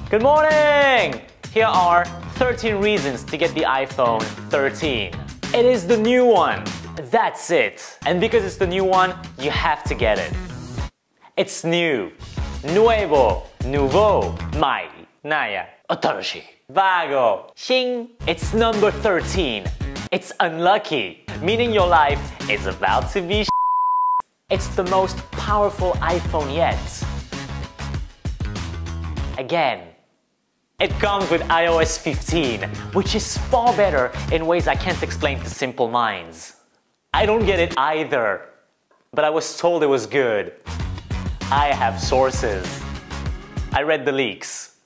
Good morning! Here are 13 reasons to get the iPhone 13. It is the new one. That's it. And because it's the new one, you have to get it. It's new. Nuevo. Nouveau. 买. Naya. Otoroshi. Vago. Xing. It's number 13. It's unlucky, meaning your life is about to be It's the most powerful iPhone yet. Again, it comes with iOS 15, which is far better in ways I can't explain to simple minds. I don't get it either, but I was told it was good. I have sources. I read the leaks.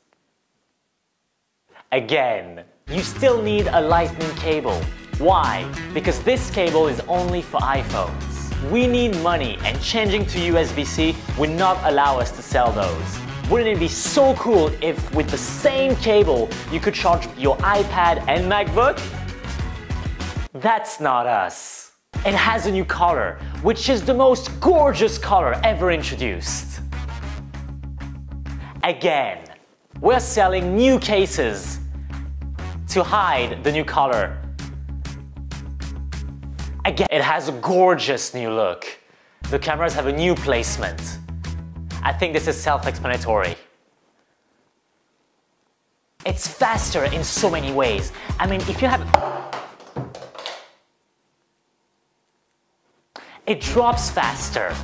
Again, you still need a lightning cable. Why? Because this cable is only for iPhones. We need money, and changing to USB-C would not allow us to sell those. Wouldn't it be so cool if with the same cable you could charge your iPad and MacBook? That's not us. It has a new color, which is the most gorgeous color ever introduced. Again, we're selling new cases to hide the new color. Again, it has a gorgeous new look. The cameras have a new placement. I think this is self-explanatory. It's faster in so many ways. I mean, if you have... It drops faster.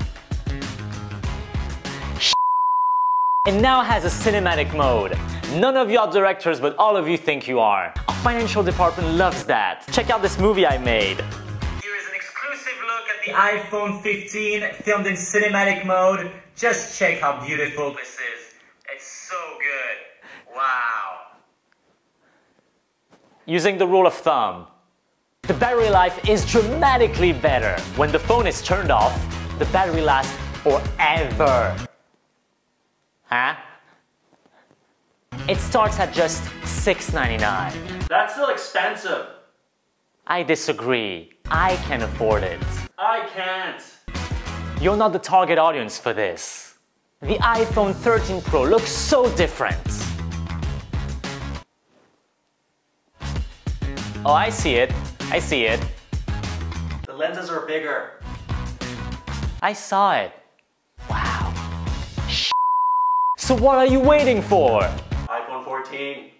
It now has a cinematic mode. None of you are directors, but all of you think you are. Our financial department loves that. Check out this movie I made. The iPhone 15 filmed in cinematic mode. Just check how beautiful this is. It's so good. Wow. Using the rule of thumb, the battery life is dramatically better. When the phone is turned off, the battery lasts forever. Huh? It starts at just $6.99. That's still expensive. I disagree. I can afford it. I can't. You're not the target audience for this. The iPhone 13 Pro looks so different. Oh, I see it. I see it. The lenses are bigger. I saw it. Wow. So what are you waiting for? iPhone 14.